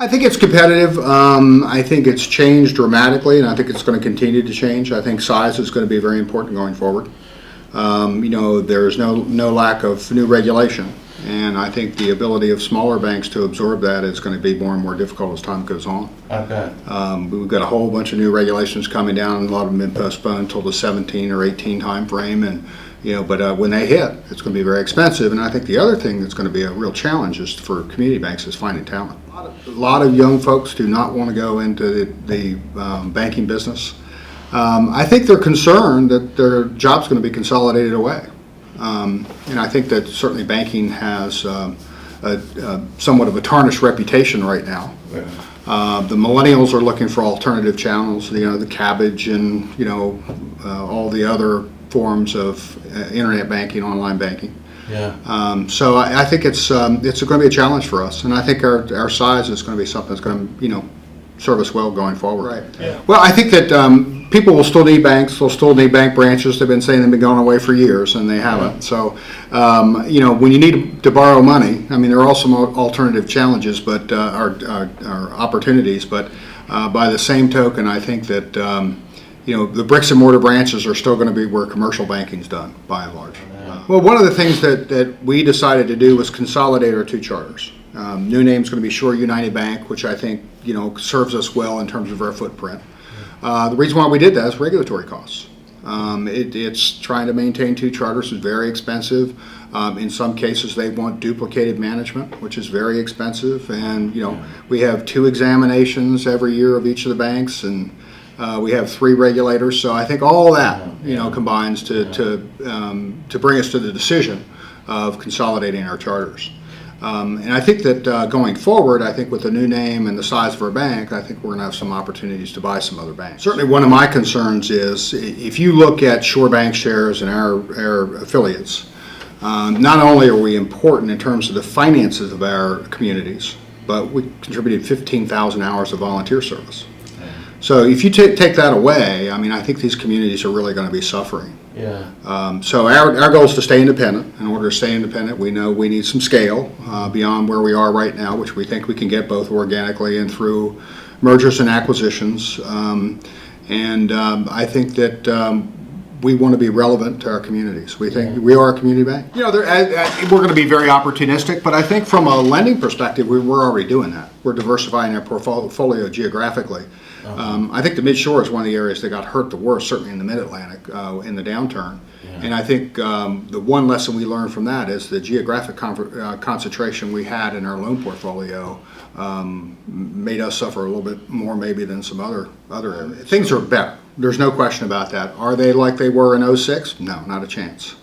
I think it's competitive. I think it's changed dramatically, and I think it's going to continue to change. I think size is going to be very important going forward. There's no lack of new regulation, and I think the ability of smaller banks to absorb that is going to be more and more difficult as time goes on. Okay. We've got a whole bunch of new regulations coming down, and a lot of them have been postponed until the 17 or 18 time frame, and but when they hit, it's going to be very expensive. And I think the other thing that's going to be a real challenge is for community banks is finding talent. A lot of young folks do not want to go into the banking business. I think they're concerned that their job's going to be consolidated away. And I think that certainly banking has somewhat of a tarnished reputation right now. Yeah. The millennials are looking for alternative channels, the Cabbage and, all the other forms of internet banking, online banking. Yeah. So I think it's going to be a challenge for us, and I think our size is going to be something that's going to serve us well going forward. Right. Yeah. Well, I think that people will still need banks. They'll still need bank branches. They've been saying they've been going away for years, and they haven't. So when you need to borrow money, I mean there are also alternative challenges, but are opportunities. But by the same token, I think that the bricks and mortar branches are still going to be where commercial banking's done, by and large. Well, one of the things that we decided to do was consolidate our two charters. New name's going to be Shore United Bank, which I think serves us well in terms of our footprint. The reason why we did that is regulatory costs. It's trying to maintain two charters is very expensive. In some cases, they want duplicated management, which is very expensive. And we have 2 examinations every year of each of the banks, and we have 3 regulators. So I think all that combines to bring us to the decision of consolidating our charters. And I think that going forward, I think with the new name and the size of our bank, I think we're going to have some opportunities to buy some other banks. Certainly one of my concerns is if you look at Shore Bank shares and our affiliates, not only are we important in terms of the finances of our communities, but we contributed 15,000 hours of volunteer service. So if you take that away, I mean, I think these communities are really going to be suffering. Yeah. So our goal is to stay independent. In order to stay independent, we know we need some scale beyond where we are right now, which we think we can get both organically and through mergers and acquisitions. I think that we want to be relevant to our communities. We think we are a community bank. We're going to be very opportunistic, but I think from a lending perspective, we're already doing that. We're diversifying our portfolio geographically. I think the Mid-Shore is one of the areas that got hurt the worst, certainly in the Mid-Atlantic in the downturn. Yeah. And I think the one lesson we learned from that is the geographic concentration we had in our loan portfolio made us suffer a little bit more maybe than some other areas. Things are better. There's no question about that. Are they like they were in 06? No, not a chance.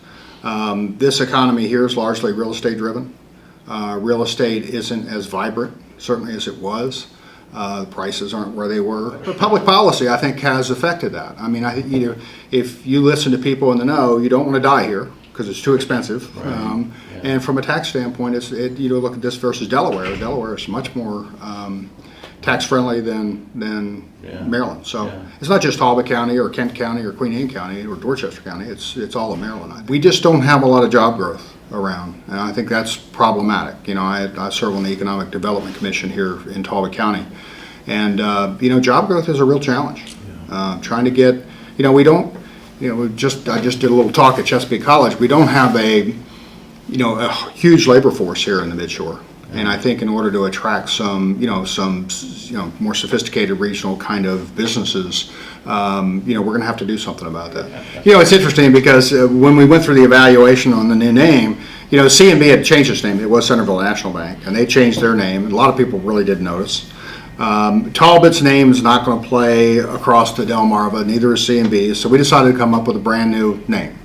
This economy here is largely real estate driven. Real estate isn't as vibrant, certainly as it was. Prices aren't where they were. But public policy, I think, has affected that. I mean, I think if you listen to people in the know, you don't want to die here because it's too expensive. Right. And from a tax standpoint, look at this versus Delaware. Delaware is much more tax friendly than Maryland. So it's not just Talbot County or Kent County or Queen Anne County or Dorchester County. It's all of Maryland. We just don't have a lot of job growth around, and I think that's problematic. I serve on the Economic Development Commission here in Talbot County, and job growth is a real challenge. Trying to get, we don't, I just did a little talk at Chesapeake College. We don't have a huge labor force here in the Mid-Shore. And I think in order to attract some more sophisticated regional kind of businesses, we're going to have to do something about that. It's interesting because when we went through the evaluation on the new name, CNB had changed its name. It was Centreville National Bank, and they changed their name. And a lot of people really did notice. Talbot's name is not going to play across the Delmarva, neither is CNB. So we decided to come up with a brand new name.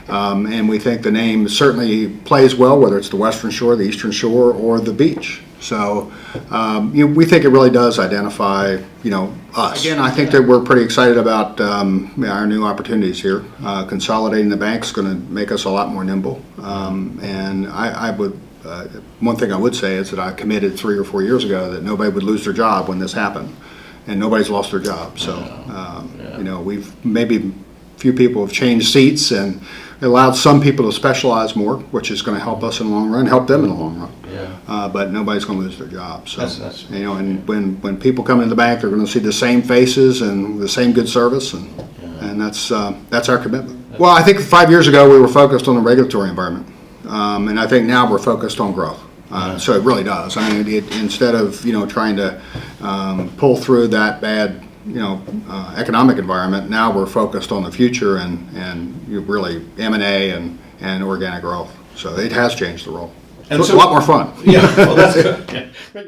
And we think the name certainly plays well, whether it's the Western Shore, the Eastern Shore, or the beach. So we think it really does identify, us. Again, I think that we're pretty excited about our new opportunities here. Consolidating the bank's going to make us a lot more nimble. And I would, one thing I would say is that I committed 3 or 4 years ago that nobody would lose their job when this happened. And nobody's lost their job. So, we've maybe few people have changed seats, and It allowed some people to specialize more, which is going to help us in the long run, help them in the long run. Yeah. But nobody's going to lose their job. So, That's you know, and when people come into the bank, they're going to see the same faces and the same good service, and that's our commitment. Well, I think 5 years ago we were focused on the regulatory environment, and I think now we're focused on growth. So it really does. I mean, instead of, you know, trying to pull through that bad, you know, economic environment, now we're focused on the future and really M&A and organic growth. So it has changed the role. And So it's so- a lot more fun. Yeah, well, that's good. Yeah.